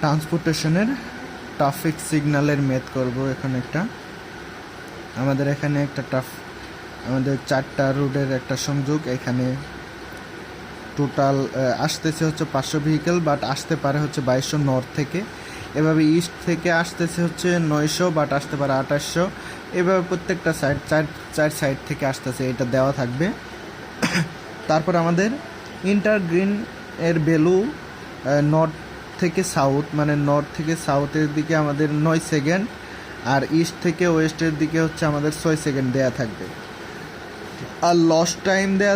ট্রান্সপোর্টেশনের traffic সিগন্যালের meth করব। এখন আমাদের এখানে আমাদের 4টা রুটের একটা সংযোগ। এখানে টোটাল আসতেছে হচ্ছে 500 ভেহিকেল, বাট আসতে পারে হচ্ছে 2200 নর্থ থেকে। এভাবে ইস্ট থেকে আসতেছে হচ্ছে 900, বাট আসতে পারে 2800। এভাবে প্রত্যেকটা সাইড চার সাইড থেকে আসতেছে, এটা দেওয়া থাকবে। তারপর আমাদের ইন্টার গ্রিন এর ভ্যালু নর্থ থেকে সাউথ, মানে নর্থ থেকে সাউথের দিকে আমাদের 9 সেকেন্ড, আর ইস্ট থেকে ওয়েস্টের দিকে হচ্ছে আমাদের 6 সেকেন্ড দেয়া থাকবে। আর লস্ট টাইম দেয়া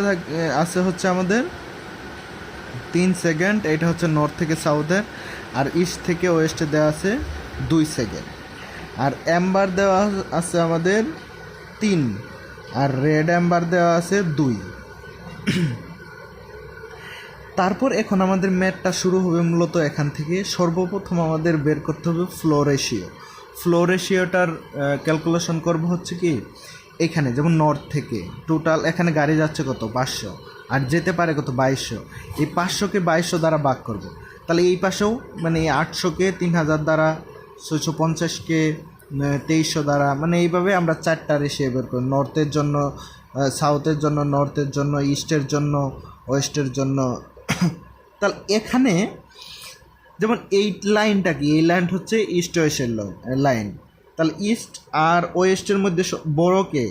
আছে হচ্ছে আমাদের 3 সেকেন্ড, এটা হচ্ছে নর্থ থেকে সাউথের। আর ইস্ট থেকে ওয়েস্টে দেওয়া আছে 2 সেকেন্ড। আর অ্যাম্বার দেওয়া আছে আমাদের 3, আর রেড অ্যাম্বার দেওয়া আছে 2। তারপর এখন আমাদের ম্যাথটা শুরু হবে মূলত এখান থেকে। সর্বপ্রথম আমাদের বের করতে হবে ফ্লো রেশিও। ফ্লো রেশিওটার ক্যালকুলেশন করব হচ্ছে কি, এখানে যেমন নর্থ থেকে টোটাল এখানে গাড়ি যাচ্ছে কত 500, আর যেতে পারে কত 2200। এই 500কে 2200 দ্বারা ভাগ করব। তাহলে এই পাশেও মানে 800কে 3000 দ্বারা, 650কে 2300 দ্বারা, মানে এইভাবে আমরা 4টা রেশিও বের করি। নর্থের জন্য, সাউথের জন্য, নর্থের জন্য, ইস্টের জন্য, ওয়েস্টের জন্য। তাহলে এখানে যেমন এই লাইনটা কি, এই লাইন হচ্ছে ইস্ট ওয়েস্টের লাইন। তাহলে ইস্ট আর ওয়েস্টের মধ্যে বড়কে,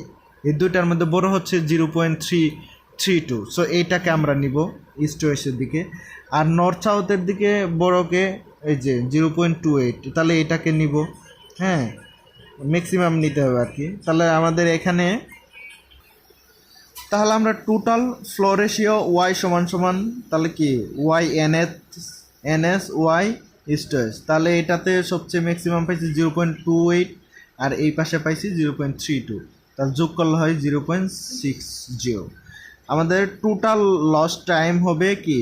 এই দুইটার মধ্যে বড় হচ্ছে 0.332। সো এইটাকে আমরা নিব ইস্ট ওয়েস্টের দিকে। আর নর্থ সাউথের দিকে বড়কে এই যে 0.28, তাহলে এটাকে নিব। হ্যাঁ, ম্যাক্সিমাম নিতে হবে আর কি। তাহলে আমাদের এখানে তাহলে আমরা টোটাল ফ্লো রেশিও ওয়াই সমান সমান তাহলে কি Y NS Y east west. তাহলে এটাতে সবচেয়ে ম্যাক্সিমাম পাইছি 0.28, আর এই পাশে পাইছি 0.32। তাহলে যোগ করলে হয় 0.60। আমাদের টোটাল লস টাইম হবে কি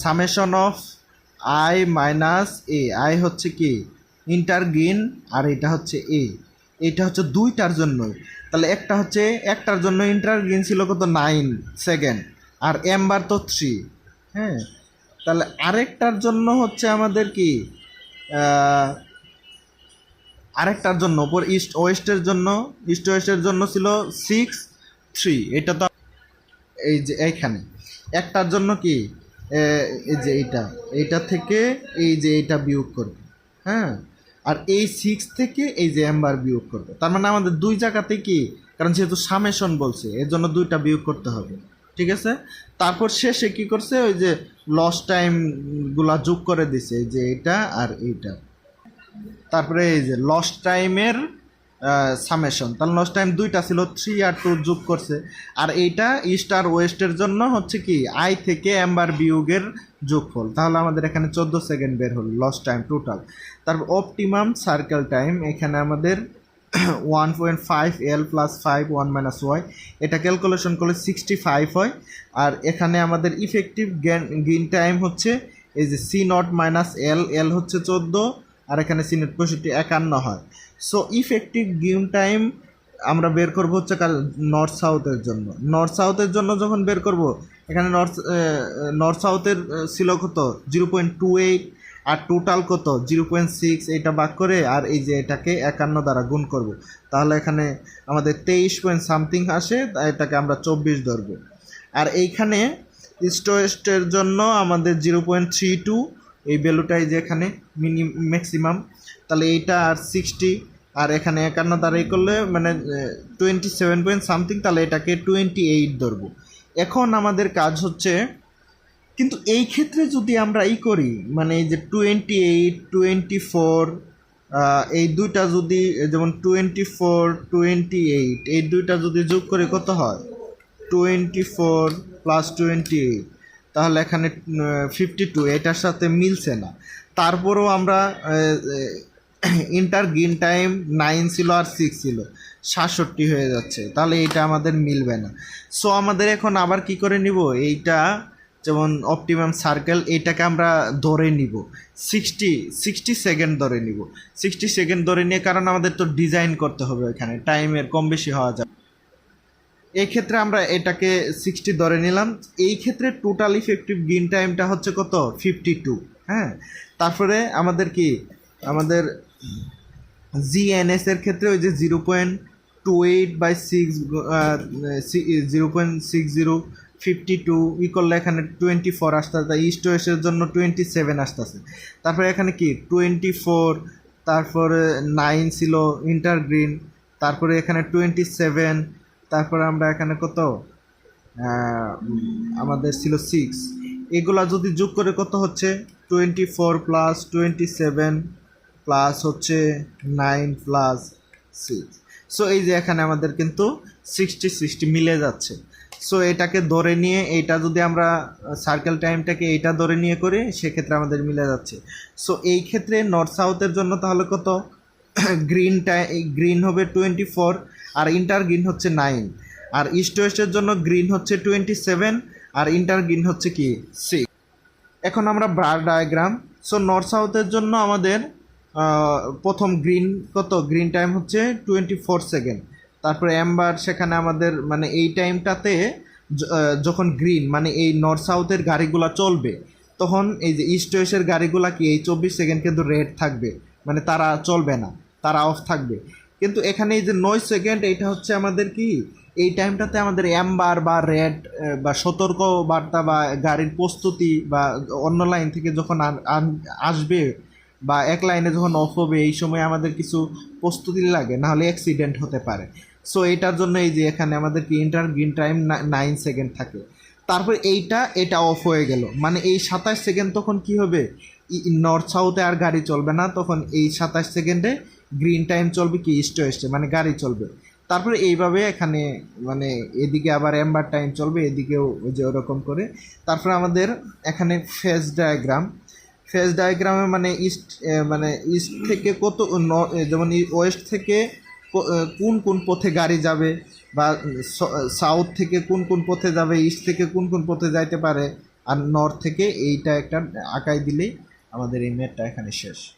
summation of I minus A. I হচ্ছে কি ইন্টার গ্রিন, আর এটা হচ্ছে এ। এটা হচ্ছে দুইটার জন্যই। তাহলে একটার জন্য ইন্টার গ্রিন ছিল কত 9 সেকেন্ড, আর এম্বার তো 3। হ্যাঁ, তাহলে আরেকটার জন্য হচ্ছে আমাদের কি আরেকটার জন্য উপর ইস্ট ওয়েস্টের জন্য ছিল 6-3। এটা তো এই যে এইখানে একটার জন্য কি এই যে এইটা থেকে এই যে এইটা বিয়োগ করবে। হ্যাঁ, আর এই 6 থেকে এই যে এম্বার বিয়োগ করবে। তার মানে আমাদের দুই জায়গাতে কি, কারণ যেহেতু সামেশন বলছে এর জন্য দুইটা বিয়োগ করতে হবে। ঠিক আছে, তারপর শেষে কি করছে, ওই যে লস টাইমগুলা যোগ করে দিছে, এই যে এইটা আর এইটা। তারপরে এই যে লস টাইমের সামেশন, তাহলে লস টাইম দুইটা ছিল, 3 আর 2 যোগ করছে। আর এইটা ইস্ট আর ওয়েস্টের জন্য হচ্ছে কি আই থেকে এম্বার বিয়োগের যোগফল। তাহলে আমাদের এখানে 14 সেকেন্ড বের হলো লস টাইম টোটাল। তারপর অপটিমাম সার্কেল টাইম, এখানে আমাদের 1.5 L প্লাস 5 1 মাইনাস ওয়াই, এটা ক্যালকুলেশন করলে 65 হয়। আর এখানে আমাদের ইফেক্টিভ গেইন টাইম হচ্ছে এই যে সি নট মাইনাস এল হচ্ছে 14, আর এখানে সি নট 51 হয়। সো ইফেক্টিভ গেইন টাইম আমরা বের করবো হচ্ছে নর্থ সাউথের জন্য যখন বের করব, এখানে নর্থ সাউথের ছিল কত 0.28, আর টোটাল কত 0.6। এইটা ভাগ করে আর এই যে এটাকে 51 দ্বারা গুণ করব, তাহলে এখানে আমাদের 23 পয়েন্ট সামথিং আসে। এটাকে আমরা 24 ধরবো। আর এইখানে ইস্ট ওয়েস্টের জন্য আমাদের 0.32, এই ভ্যালুটাই যে এখানে ম্যাক্সিমাম। তাহলে এইটা আর 60, আর এখানে 51 দ্বারা এই করলে মানে 27 পয়েন্ট সামথিং, তাহলে এটাকে 28 ধরবো। এখন আমাদের কাজ হচ্ছে, কিন্তু এই ক্ষেত্রে যদি আমরা করি, মানে এই যে 28 24 এই দুইটা যদি যেমন 24 28 এই দুইটা যদি যোগ করে কত হয় 24 প্লাস 28, তাহলে এখানে 52, এটার সাথে মিলছে না। তারপরেও আমরা ইন্টার গ্রিন টাইম 9 ছিল আর 6 ছিল, 67 হয়ে যাচ্ছে। তাহলে এইটা আমাদের মিলবে না। সো আমাদের এখন আবার কি করে নিব, এইটা যেমন অপটিমাম সার্কেল, এইটাকে আমরা ধরে নিব 60 সেকেন্ড ধরে নিব। 60 সেকেন্ড ধরে নিয়ে, কারণ আমাদের তো ডিজাইন করতে হবে, ওইখানে টাইমের কম বেশি হওয়া যায়। এই ক্ষেত্রে আমরা এটাকে 60 ধরে নিলাম। এই ক্ষেত্রে টোটাল ইফেক্টিভ গেইন টাইমটা হচ্ছে কত 52। হ্যাঁ, তারপরে আমাদের কি আমাদের জিএনএস এর ক্ষেত্রে ওই যে 0.28/6 0.6052 ই করলে এখানে 24 আসতেছে, ইস্ট ওয়েস্টের জন্য 27 আসতেছে। তারপরে এখানে কি 24, তারপরে 9 ছিল ইন্টারগ্রিন, তারপরে এখানে 27, তারপরে আমরা এখানে কত আমাদের ছিল 6। এগুলা যদি যোগ করে কত হচ্ছে 24 প্লাস 27 প্লাস হচ্ছে 9 প্লাস 6। সো এই যে এখানে আমাদের কিন্তু 60 মিলে যাচ্ছে। সো এটাকে ধরে নিয়ে এইটা যদি আমরা সার্কেল টাইমটাকে এইটা ধরে নিয়ে করি সেক্ষেত্রে আমাদের মিলে যাচ্ছে। সো এই ক্ষেত্রে নর্থ সাউথের জন্য তাহলে কত গ্রিন হবে 24 আর ইন্টার গ্রিন হচ্ছে 9, আর ইস্ট ওয়েস্টের জন্য গ্রিন হচ্ছে 27 আর ইন্টার গ্রিন হচ্ছে কি 6। এখন আমরা বার ডায়াগ্রাম। সো নর্থ সাউথের জন্য আমাদের প্রথম গ্রিন টাইম হচ্ছে 24 সেকেন্ড, তারপরে অ্যাম্বার সেখানে আমাদের মানে এই টাইমটাতে যখন গ্রিন মানে এই নর্থ সাউথের গাড়িগুলো চলবে তখন এই যে ইস্ট ওয়েস্টের গাড়িগুলো কি এই 24 সেকেন্ড কিন্তু রেড থাকবে, মানে তারা চলবে না, তারা অফ থাকবে। কিন্তু এখানে এই যে 9 সেকেন্ড এইটা হচ্ছে আমাদের কি এই টাইমটাতে আমাদের অ্যাম্বার বা রেড বা সতর্ক বার্তা বা গাড়ির প্রস্তুতি বা অন্য লাইন থেকে যখন আসবে বা এক লাইনে যখন অফ হবে এই সময় আমাদের কিছু প্রস্তুতি লাগে, নাহলে অ্যাক্সিডেন্ট হতে পারে। সো এটার জন্য এই যে এখানে আমাদের কি ইন্টার গ্রিন টাইম 9 সেকেন্ড থাকে। তারপর এটা অফ হয়ে গেল, মানে এই 27 সেকেন্ড তখন কি হবে নর্থ সাউথে আর গাড়ি চলবে না, তখন এই 27 সেকেন্ডে গ্রিন টাইম চলবে কি ইস্ট ওয়েস্টে, মানে গাড়ি চলবে। তারপরে এইভাবে এখানে মানে এদিকে আবার অ্যাম্বার টাইম চলবে, এদিকেও ওই যে ওরকম করে। তারপরে আমাদের এখানে ফেজ ডায়াগ্রামে মানে ইস্ট থেকে কত যেমন ওয়েস্ট থেকে কোন কোন পথে গাড়ি যাবে বা সাউথ থেকে কোন কোন পথে যাবে, ইস্ট থেকে কোন কোন পথে যাইতে পারে, আর নর্থ থেকে এইটা একটা আঁকাই দিলেই আমাদের এই ম্যাপটা এখানে শেষ।